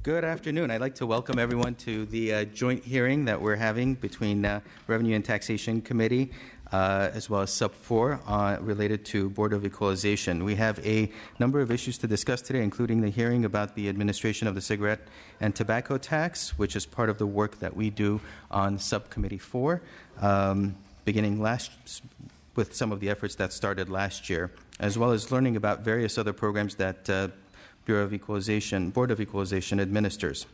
Good afternoon. I'd like to welcome everyone to the joint hearing that we're having between Revenue and Taxation Committee as well as Sub 4 related to Board of Equalization. We have a number of issues to discuss today, including the hearing about the administration of the cigarette and tobacco tax, which is part of the work that we do on Subcommittee 4, beginning with some of the efforts that started last year, as well as learning about various other programs that Board of Equalization administers.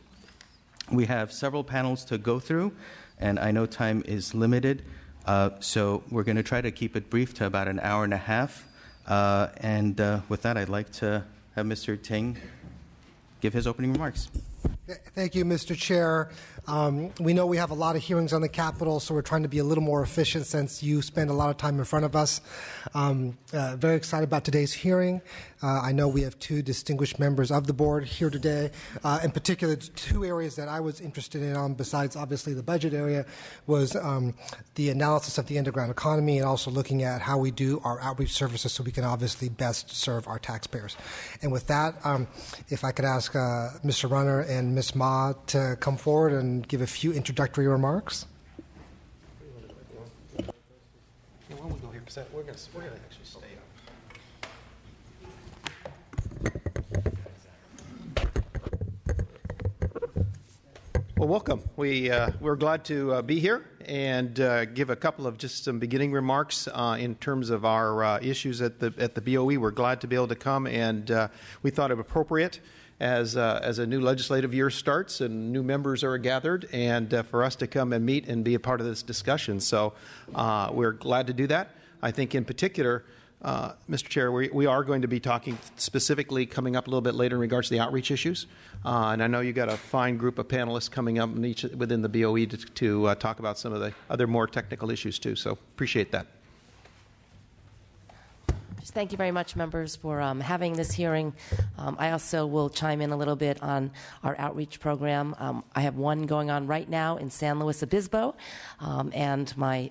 We have several panels to go through, and I know time is limited, so we're going to try to keep it brief to about an hour and a half. With that, I'd like to have Mr. Ting give his opening remarks. Thank you, Mr. Chair. We know we have a lot of hearings on the Capitol, so we're trying to be a little more efficient since you spend a lot of time in front of us. Very excited about today's hearing. I know we have two distinguished members of the board here today. In particular, two areas that I was interested in, besides obviously the budget area, was the analysis of the underground economy and also looking at how we do our outreach services so we can obviously best serve our taxpayers. And with that, if I could ask Mr. Runner and Ms. Ma to come forward and give a few introductory remarks. Why don't we go here, because we're going to actually stay up. Well, welcome. We're glad to be here and give a couple of just some beginning remarks in terms of our issues at the BOE. We're glad to be able to come, and we thought it appropriate as a new legislative year starts and new members are gathered, and for us to come and meet and be a part of this discussion. So we're glad to do that. I think in particular, Mr. Chair, we are going to be talking specifically coming up a little bit later in regards to the outreach issues. And I know you've got a fine group of panelists coming up within the BOE to talk about some of the other more technical issues too. So appreciate that. Thank you very much, members, for having this hearing. I also will chime in a little bit on our outreach program. I have one going on right now in San Luis Obispo, and my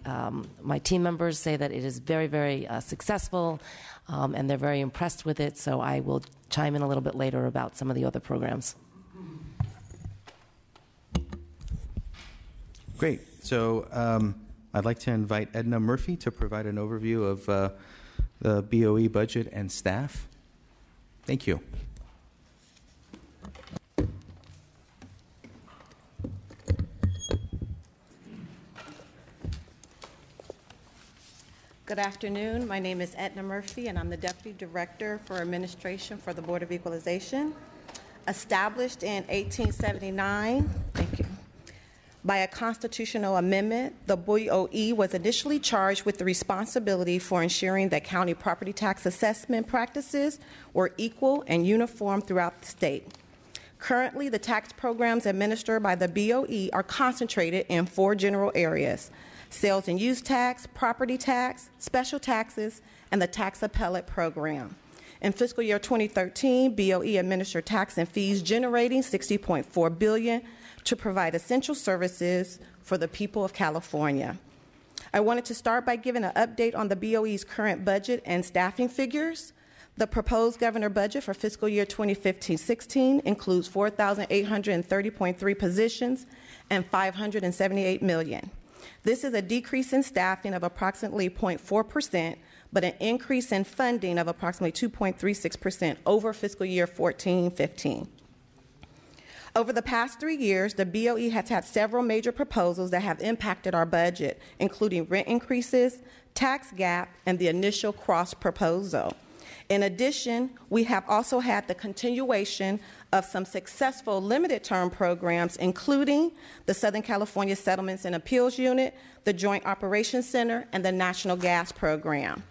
team members say that it is very, very successful, and they're very impressed with it, so I will chime in a little bit later about some of the other programs. Great. So I'd like to invite Edna Murphy to provide an overview of the BOE budget and staff. Thank you. Good afternoon. My name is Edna Murphy, and I'm the Deputy Director for Administration for the Board of Equalization. Established in 1879, thank you, by a constitutional amendment, the BOE was initially charged with the responsibility for ensuring that county property tax assessment practices were equal and uniform throughout the state. Currently, the tax programs administered by the BOE are concentrated in 4 general areas: sales and use tax, property tax, special taxes, and the tax appellate program. In fiscal year 2013, BOE administered tax and fees generating $60.4 billion to provide essential services for the people of California. I wanted to start by giving an update on the BOE's current budget and staffing figures. The proposed governor budget for fiscal year 2015-16 includes 4,830.3 positions and $578 million. This is a decrease in staffing of approximately 0.4%, but an increase in funding of approximately 2.36% over fiscal year 14-15. Over the past 3 years, the BOE has had several major proposals that have impacted our budget, including rent increases, tax gap, and the initial cross proposal. In addition, we have also had the continuation of some successful limited-term programs, including the Southern California Settlements and Appeals Unit, the Joint Operations Center, and the National Gas Program.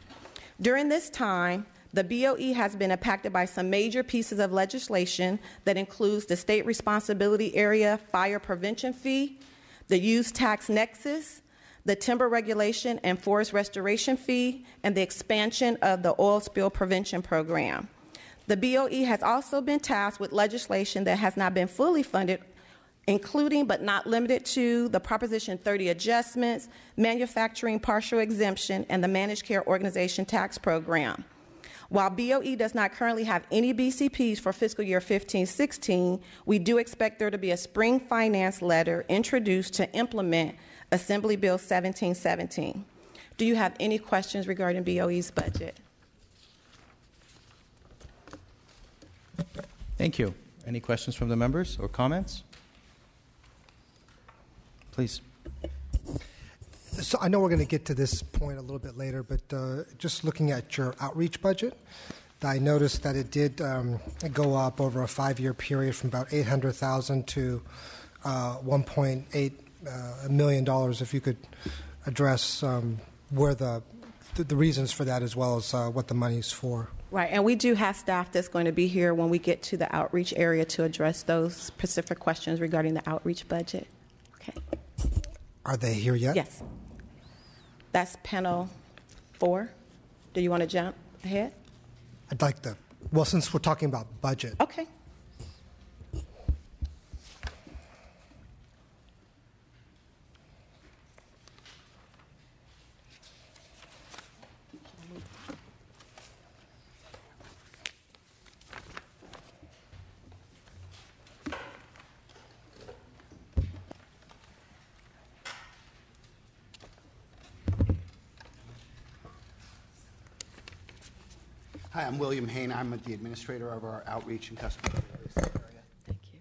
During this time, the BOE has been impacted by some major pieces of legislation that includes the State Responsibility Area Fire Prevention Fee, the Use Tax Nexus, the Timber Regulation and Forest Restoration Fee, and the expansion of the Oil Spill Prevention Program. The BOE has also been tasked with legislation that has not been fully funded, including but not limited to the Proposition 30 adjustments, manufacturing partial exemption, and the Managed Care Organization Tax Program. While BOE does not currently have any BCPs for fiscal year 15-16, we do expect there to be a spring finance letter introduced to implement Assembly Bill 1717. Do you have any questions regarding BOE's budget? Thank you. Any questions from the members or comments? Please. So I know we're going to get to this point a little bit later, but just looking at your outreach budget, I noticed that it did go up over a 5-year period from about $800,000 to $1.8 million. If you could address where the reasons for that, as well as what the money's for. Right, and we do have staff that's going to be here when we get to the outreach area to address those specific questions regarding the outreach budget. Okay. Are they here yet? Yes. That's panel 4. Do you want to jump ahead? I'd like to, well, since we're talking about budget. Okay. Hi, I'm William Hain. I'm the administrator of our outreach and customer service area. Thank you.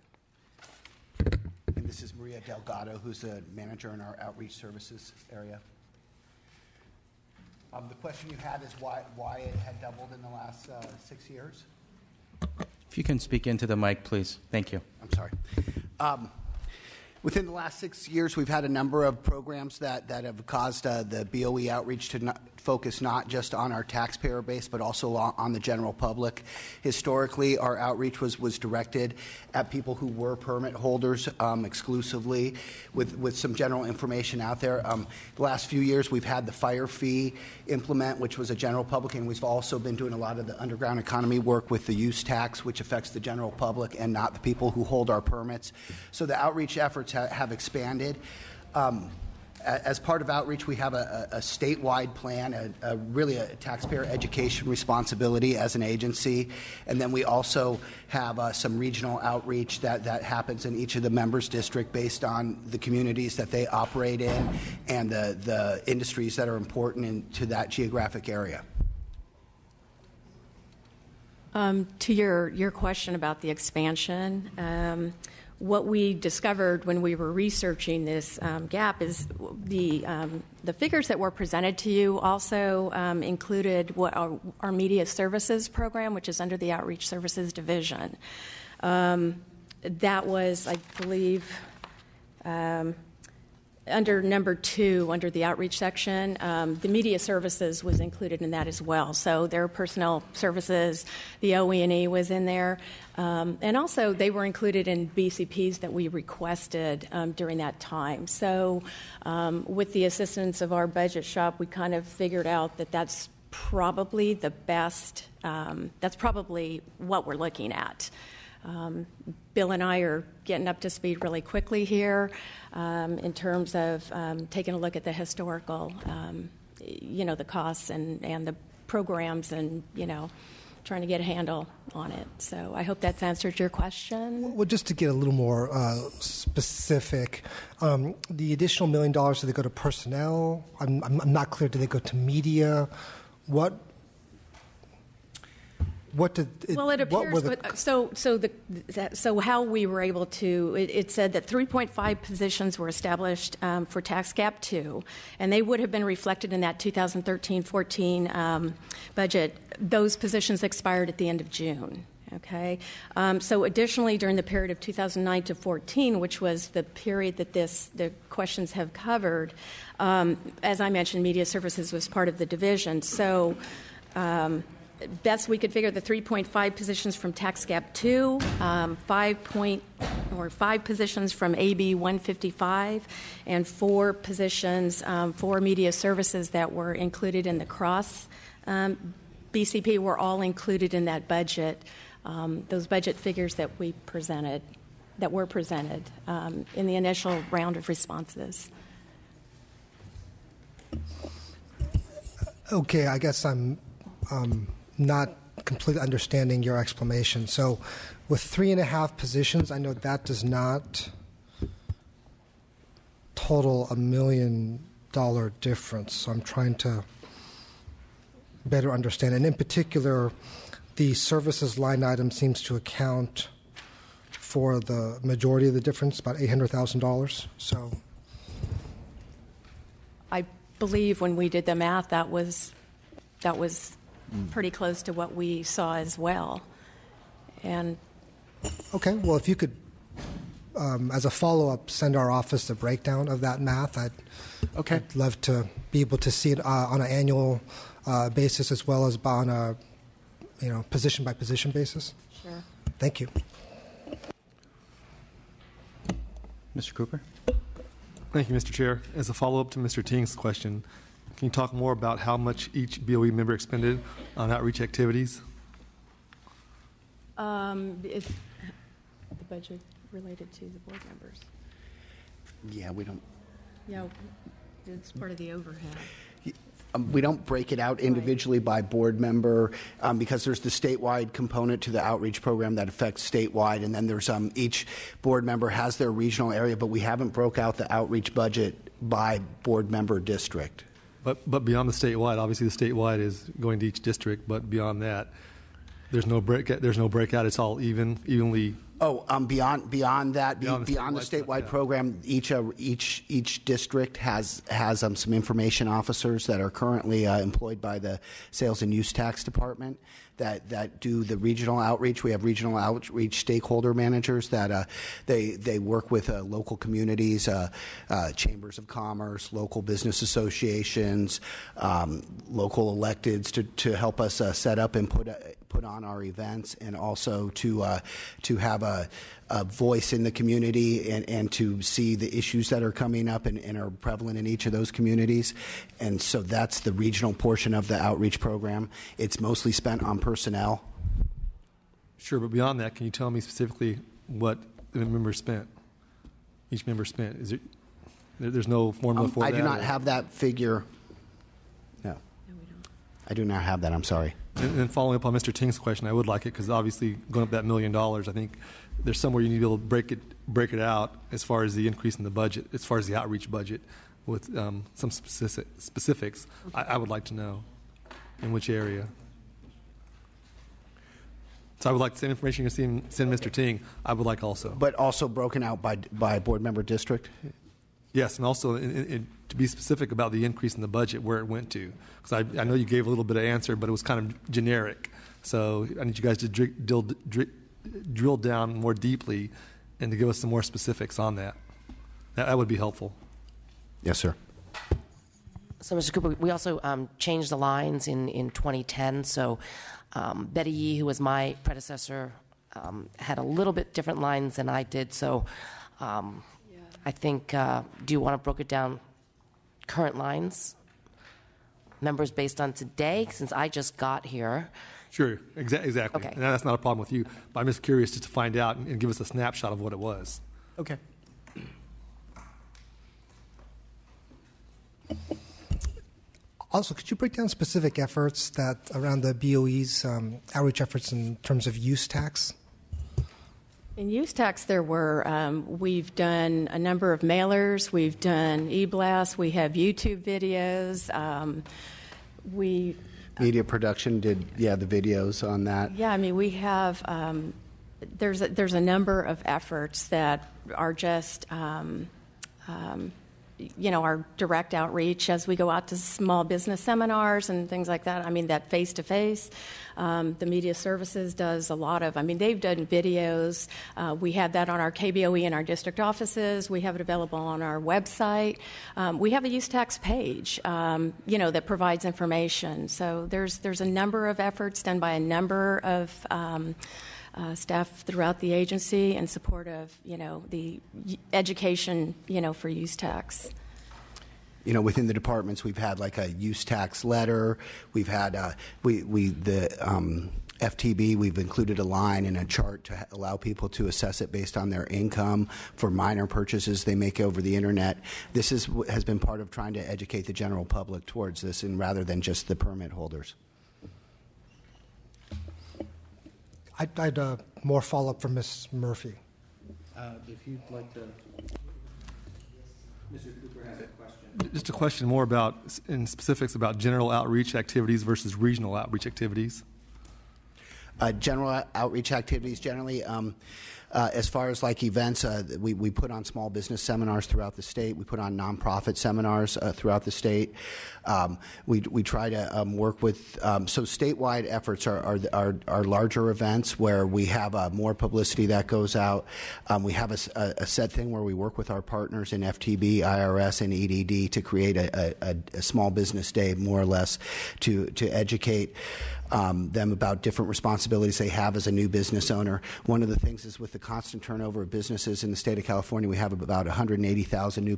And this is Maria Delgado, who's the manager in our outreach services area. The question you had is why it had doubled in the last 6 years? If you can speak into the mic, please. Thank you. I'm sorry. Within the last 6 years, we've had a number of programs that have caused the BOE outreach to focus not just on our taxpayer base, but also on the general public. Historically, our outreach was directed at people who were permit holders exclusively, with some general information out there. The last few years, we've had the fire fee implement, which was a general public, and we've also been doing a lot of the underground economy work with the use tax, which affects the general public and not the people who hold our permits. So the outreach efforts have expanded. As part of outreach, we have a statewide plan, really a taxpayer education responsibility as an agency. And then we also have some regional outreach that happens in each of the members' district based on the communities that they operate in and the industries that are important to that geographic area. To your question about the expansion, what we discovered when we were researching this gap is the figures that were presented to you also included what our media services program, which is under the Outreach Services Division. That was, I believe, under number 2, under the outreach section, the media services was included in that as well. So their personnel services, the OE&E was in there. And also they were included in BCPs that we requested during that time. So with the assistance of our budget shop, we kind of figured out that that's probably the best, that's probably what we're looking at. Bill and I are getting up to speed really quickly here in terms of taking a look at the historical, the costs and the programs and, trying to get a handle on it. So I hope that's answered your question. Well, just to get a little more specific, the additional $1 million, do they go to personnel? I'm not clear. Do they go to media? What did it? Well, it appears. So how we were able to? It said that 3.5 positions were established for Tax Gap 2, and they would have been reflected in that 2013-14 budget. Those positions expired at the end of June. Okay. So additionally, during the period of 2009 to 14, which was the period that the questions have covered, as I mentioned, media services was part of the division. So. Best we could figure, the 3.5 positions from Tax Gap 2, 5 positions from AB 155, and 4 positions for media services that were included in the cross BCP were all included in that budget. Those budget figures that were presented in the initial round of responses. Okay, I guess I'm not completely understanding your explanation. So with 3.5 positions, I know that does not total $1 million difference. So I'm trying to better understand. And in particular, the services line item seems to account for the majority of the difference, about $800,000. So I believe when we did the math, that was pretty close to what we saw as well. And okay, well, if you could, as a follow-up, send our office a breakdown of that math, I'd love to be able to see it on an annual basis as well as on a position by position basis. sure. Thank you. Mr. Cooper? Thank you, Mr. Chair. As a follow-up to Mr. Ting's question, can you talk more about how much each BOE member expended on outreach activities? Is the budget related to the board members? Yeah, we don't. Yeah, it's part of the overhead. We don't break it out individually by board member because there's the statewide component to the outreach program that affects statewide, and then there's each board member has their regional area, but we haven't broke out the outreach budget by board member district. But beyond the statewide, obviously the statewide is going to each district, but beyond that, there's no breakout. It's all evenly. Oh, beyond that, beyond the statewide yeah. program, each district has some information officers that are currently employed by the Sales and Use Tax Department that do the regional outreach. We have regional outreach stakeholder managers that they work with local communities, chambers of commerce, local business associations, local electeds to help us set up and put on our events, and also to have a voice in the community and to see the issues that are coming up and are prevalent in each of those communities. And so that's the regional portion of the outreach program. It's mostly spent on personnel. Sure, but beyond that, can you tell me specifically what the member spent? Each member spent. Is it? There's no formula for that? I do not have that figure. No. I do not have that. I'm sorry. And then following up on Mr. Ting's question, I would like it because obviously going up that $1 million, I think there's somewhere you need to be able to break it out as far as the increase in the budget, as far as the outreach budget, with some specifics. I would like to know in which area. So I would like the same information you send Mr. Ting. I would like also. But also broken out by board member district? Yes, and also to be specific about the increase in the budget, where it went to. Because I know you gave a little bit of answer, but it was kind of generic. So I need you guys to drill down more deeply and to give us some more specifics on that. That would be helpful. Yes, sir. So, Mr. Cooper, we also changed the lines in 2010. So Betty Yee, who was my predecessor, had a little bit different lines than I did. So I think, do you want to break it down current lines? Members based on today, since I just got here. Sure, exactly. Okay. And that's not a problem with you. But I'm just curious just to find out and give us a snapshot of what it was. Okay. Also, could you break down specific efforts that around the BOE's outreach efforts in terms of use tax? In use tax, we've done a number of mailers, we've done e-blasts, we have YouTube videos. Media production did, the videos on that. Yeah, I mean, we have, there's a number of efforts that are just, our direct outreach as we go out to small business seminars and things like that. I mean, that face-to-face. The media services does a lot of, they've done videos. We have that on our KBOE and our district offices. We have it available on our website. We have a use tax page, that provides information. So there's a number of efforts done by a number of staff throughout the agency in support of, the education, for use tax. Within the departments, we've had like a use tax letter. We've had FTB. We've included a line and a chart to allow people to assess it based on their income for minor purchases they make over the internet. This has been part of trying to educate the general public towards this, and rather than just the permit holders. I'd more follow-up from Ms. Murphy. If you'd like to... Mr. Cooper has a question. Just a question more about, in specifics, about general outreach activities versus regional outreach activities. General outreach activities generally, as far as like events, we put on small business seminars throughout the state. We put on nonprofit seminars throughout the state. We try to work with, so statewide efforts are larger events where we have more publicity that goes out. We have a set thing where we work with our partners in FTB, IRS, and EDD to create a small business day, more or less, to educate them about different responsibilities they have as a new business owner. One of the things is with the constant turnover of businesses in the state of California, we have about 180,000 new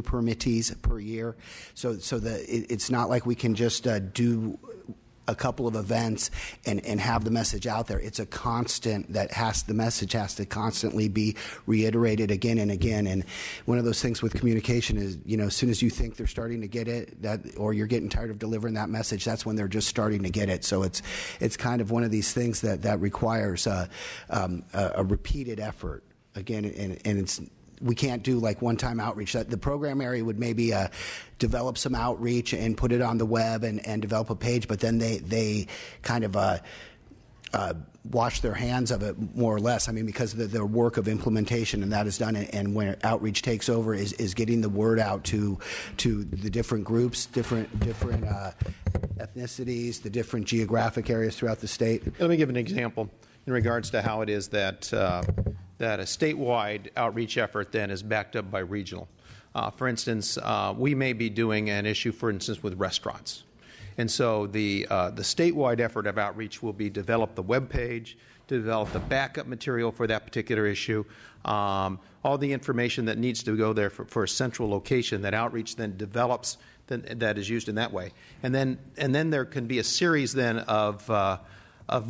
permittees per year. So it's not like we can just do a couple of events and have the message out there. It's a constant the message has to constantly be reiterated again and again. And one of those things with communication is, as soon as you think they're starting to get it, or you're getting tired of delivering that message, that's when they're just starting to get it. So it's kind of one of these things that requires a repeated effort again, and it's. We can't do like one-time outreach. The program area would maybe develop some outreach and put it on the web and develop a page, but then they kind of wash their hands of it more or less. I mean, because the work of implementation and that is done, and when outreach takes over is getting the word out to the different groups, different ethnicities, the different geographic areas throughout the state. Let me give an example in regards to how it is that a statewide outreach effort then is backed up by regional. For instance, we may be doing an issue, for instance, with restaurants. And so the statewide effort of outreach will be develop the web page, develop the backup material for that particular issue, all the information that needs to go there for a central location that outreach then develops that is used in that way. And then there can be a series then of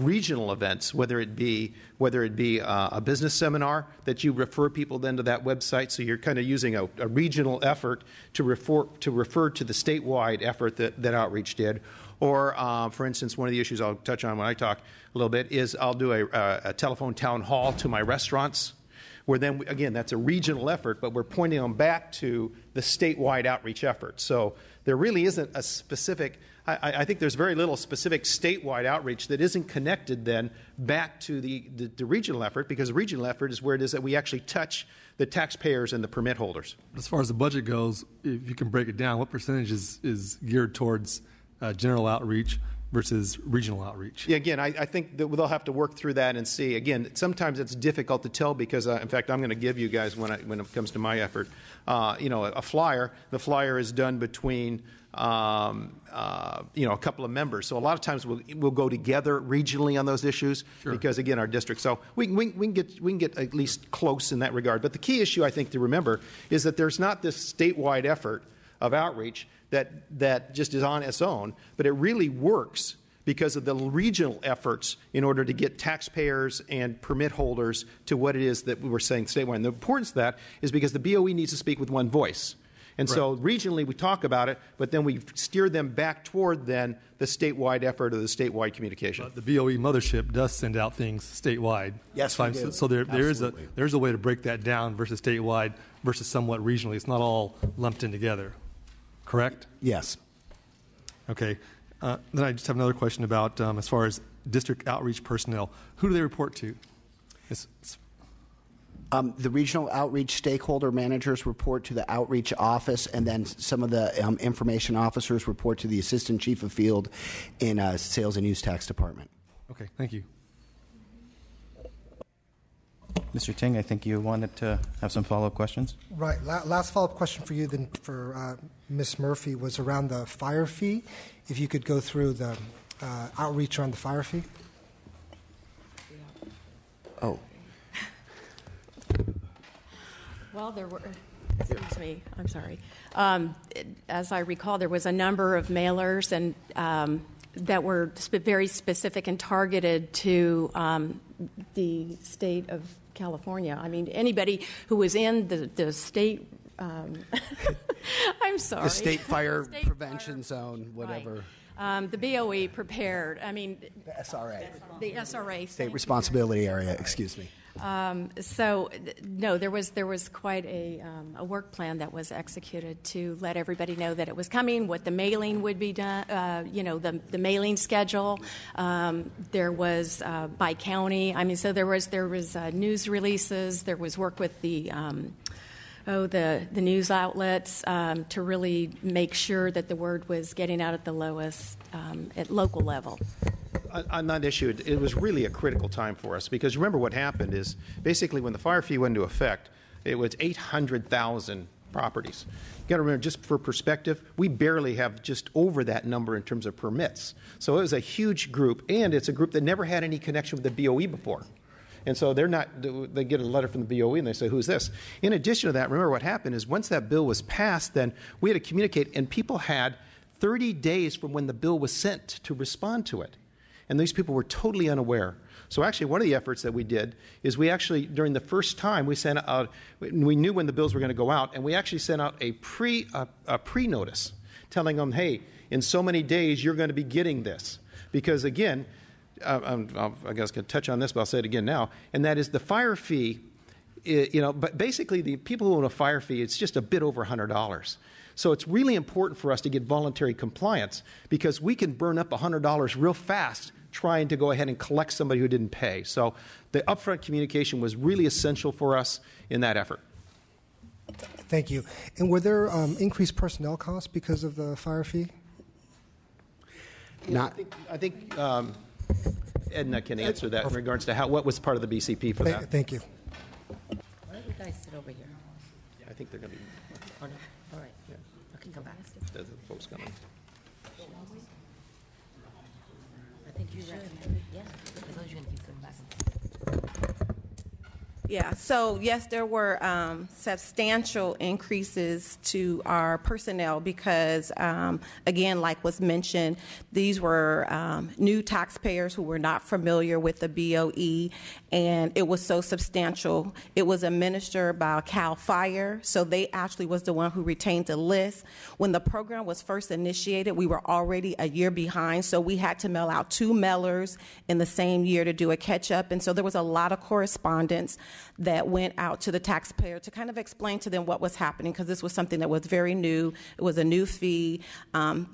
regional events, whether it be a business seminar that you refer people then to that website. So you're kind of using a regional effort to refer to the statewide effort that outreach did. Or, for instance, one of the issues I'll touch on when I talk a little bit is I'll do a telephone town hall to my restaurants, where then, again, that's a regional effort, but we're pointing them back to the statewide outreach effort. So there really isn't a specific, I think there's very little specific statewide outreach that isn't connected then back to the regional effort, because the regional effort is where it is that we actually touch the taxpayers and the permit holders. As far as the budget goes, if you can break it down, what percentage is geared towards general outreach versus regional outreach? Yeah, again, I think that they'll have to work through that and see. Again, sometimes it's difficult to tell because, in fact, I'm going to give you guys, when it comes to my effort, a flyer. The flyer is done between a couple of members. So a lot of times we'll go together regionally on those issues. Sure. Because, again, our district. So we can get at least close in that regard. But the key issue, I think, to remember is that there's not this statewide effort of outreach that just is on its own, but it really works because of the regional efforts in order to get taxpayers and permit holders to what it is that we were saying statewide. And the importance of that is because the BOE needs to speak with one voice. And so regionally we talk about it, but then we steer them back toward then the statewide effort or the statewide communication. But the BOE mothership does send out things statewide. Yes, we do. So there's a way to break that down versus statewide versus somewhat regionally. It's not all lumped in together. Correct? Yes. Okay. Then I just have another question about as far as district outreach personnel. Who do they report to? The regional outreach stakeholder managers report to the outreach office, and then some of the information officers report to the assistant chief of field in sales and use tax department. Okay. Thank you. Mr. Ting, I think you wanted to have some follow-up questions. Right. Last follow-up question for you, then for Ms. Murphy, was around the fire fee. If you could go through the outreach around the fire fee. Oh. Well, there were, excuse me, I'm sorry. As I recall, there was a number of mailers and that were very specific and targeted to the state of California. I mean, anybody who was in the state, I'm sorry. The state fire prevention zone, whatever. Right. The BOE prepared. The SRA. The SRA. State responsibility area, excuse me. No, there was quite a work plan that was executed to let everybody know that it was coming, what the mailing would be done, the mailing schedule. There was by county. So there was news releases. There was work with the news outlets to really make sure that the word was getting out at the lowest, at local level. On that issue, it was really a critical time for us because remember what happened is basically when the fire fee went into effect, it was 800,000 properties. You got to remember, just for perspective, we barely have just over that number in terms of permits. So it was a huge group, and it's a group that never had any connection with the BOE before. And so they get a letter from the BOE and they say, who's this? In addition to that, remember what happened is once that bill was passed, then we had to communicate, and people had 30 days from when the bill was sent to respond to it. And these people were totally unaware. So actually, one of the efforts that we did is we actually, during the first time, we sent out, we knew when the bills were going to go out, and we actually sent out a pre-notice telling them, hey, in so many days, you're going to be getting this. Because again, I guess I could touch on this, but I'll say it again now, and that is the fire fee, but basically the people who own a fire fee, it's just a bit over $100. So it's really important for us to get voluntary compliance because we can burn up $100 real fast trying to go ahead and collect somebody who didn't pay. So the upfront communication was really essential for us in that effort. Thank you. And were there increased personnel costs because of the fire fee? I think Edna can answer that in regards to what was part of the BCP for that. Thank you. Why don't you guys sit over here? I think they're going to be. Oh, no? All right. Yeah. I can come back. There's the folks coming. I think you should. Yeah, as long as you're going to keep coming back. Yeah, so yes, there were substantial increases to our personnel because, again, like was mentioned, these were new taxpayers who were not familiar with the BOE, and it was so substantial. It was administered by CAL FIRE, so they actually was the one who retained the list. When the program was first initiated, we were already a year behind, so we had to mail out 2 mailers in the same year to do a catch-up, and so there was a lot of correspondence that went out to the taxpayer to kind of explain to them what was happening because this was something that was very new. It was a new fee.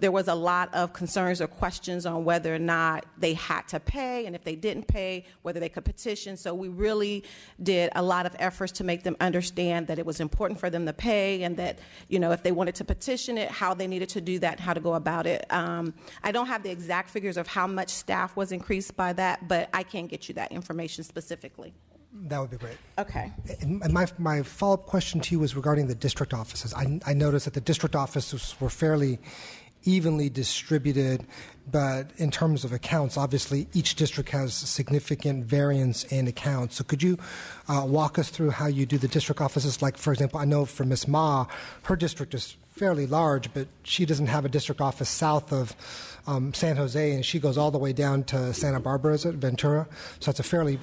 There was a lot of concerns or questions on whether or not they had to pay, and if they didn't pay, whether they could petition. So we really did a lot of efforts to make them understand that it was important for them to pay and that, if they wanted to petition it, how they needed to do that, how to go about it. I don't have the exact figures of how much staff was increased by that, but I can get you that information specifically. That would be great. Okay. And my follow-up question to you was regarding the district offices. I noticed that the district offices were fairly evenly distributed, but in terms of accounts, obviously each district has significant variance in accounts. So could you walk us through how you do the district offices? Like, for example, I know for Ms. Ma, her district is fairly large, but she doesn't have a district office south of San Jose, and she goes all the way down to Santa Barbara, is it, Ventura? So it's a fairly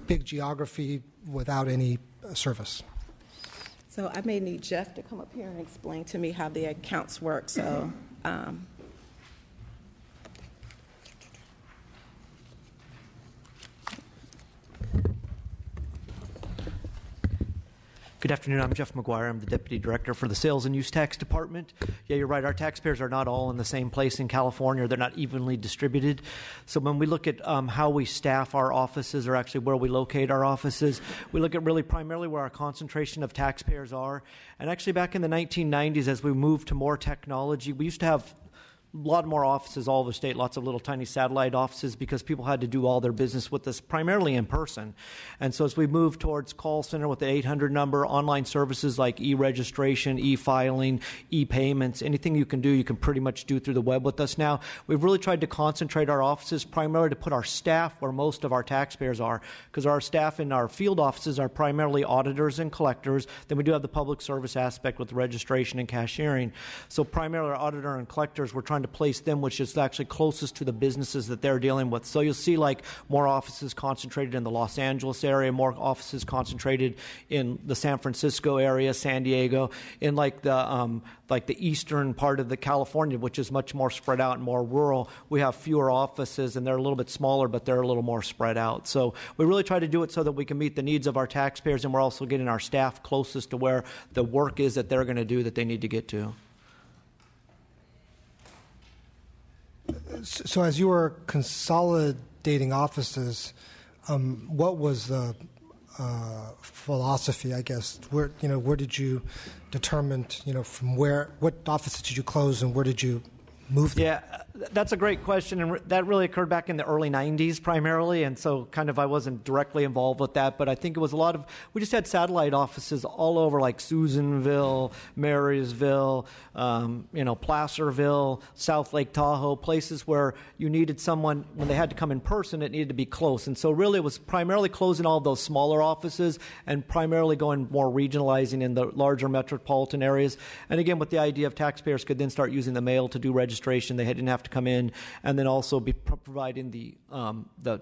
big geography without any service. So I may need Jeff to come up here and explain to me how the accounts work. So. Good afternoon. I'm Jeff McGuire. I'm the Deputy Director for the Sales and Use Tax Department. Yeah, you're right. Our taxpayers are not all in the same place in California. They're not evenly distributed. So when we look at how we staff our offices, or actually where we locate our offices, we look at really primarily where our concentration of taxpayers are. And actually back in the 1990s, as we moved to more technology, we used to have a lot more offices all over the state, lots of little tiny satellite offices because people had to do all their business with us primarily in person. And so as we moved towards call center with the 800 number, online services like e-registration, e-filing, e-payments, anything you can do, you can pretty much do through the web with us now. We've really tried to concentrate our offices primarily to put our staff where most of our taxpayers are, because our staff in our field offices are primarily auditors and collectors. Then we do have the public service aspect with registration and cashiering. So primarily our auditor and collectors, we're trying trying to place them, which is actually closest to the businesses that they're dealing with. So you'll see like more offices concentrated in the Los Angeles area, more offices concentrated in the San Francisco area, San Diego, in like the eastern part of the California, which is much more spread out and more rural. We have fewer offices, and they're a little bit smaller, but they're a little more spread out. So we really try to do it so that we can meet the needs of our taxpayers, and we're also getting our staff closest to where the work is that they're going to do that they need to get to. So as you were consolidating offices, what was the philosophy, I guess? Where did you determine, from what offices did you close and where did you move them? Yeah, that's a great question, and that really occurred back in the early 90s primarily, and so kind of I wasn't directly involved with that, but I think it was we just had satellite offices all over, like Susanville, Marysville, Placerville, South Lake Tahoe, places where you needed someone, when they had to come in person, it needed to be close, and so really it was primarily closing all of those smaller offices and primarily going more regionalizing in the larger metropolitan areas, and again with the idea of taxpayers could then start using the mail to do registration. They didn't have to come in, and then also be providing the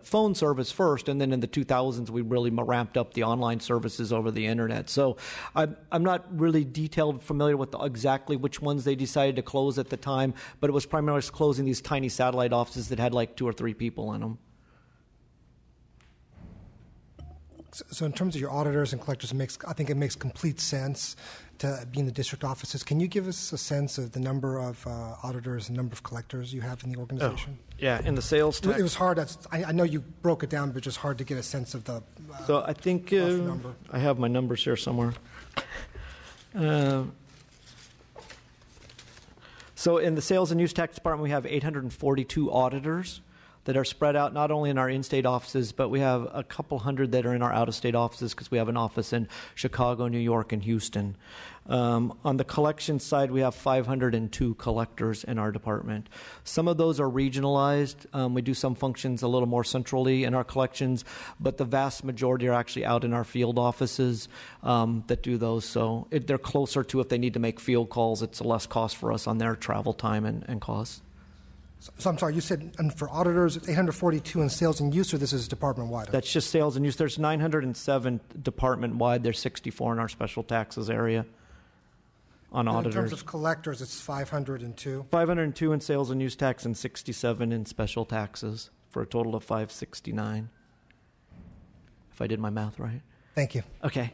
phone service first, and then in the 2000s we really ramped up the online services over the internet. So I'm not really detailed familiar with exactly which ones they decided to close at the time, but it was primarily closing these tiny satellite offices that had like 2 or 3 people in them. So in terms of your auditors and collectors, I think it makes complete sense to be in the district offices. Can you give us a sense of the number of auditors and number of collectors you have in the organization? Yeah, in the sales tax. It was hard. I know you broke it down, but just hard to get a sense of the So I think number. I have my numbers here somewhere. So in the sales and use tax department, we have 842 auditors that are spread out not only in our in-state offices, but we have a couple hundred that are in our out-of-state offices because we have an office in Chicago, New York, and Houston. On the collection side, we have 502 collectors in our department. Some of those are regionalized. We do some functions a little more centrally in our collections, but the vast majority are actually out in our field offices that do those. So they're closer to, if they need to make field calls, it's less cost for us on their travel time and costs. So I'm sorry, you said, and for auditors, it's 842 in sales and use, or this is department-wide? That's just sales and use. There's 907 department-wide. There's 64 in our special taxes area on auditors. In terms of collectors, it's 502? 502 in sales and use tax and 67 in special taxes for a total of 569, if I did my math right. Thank you. Okay.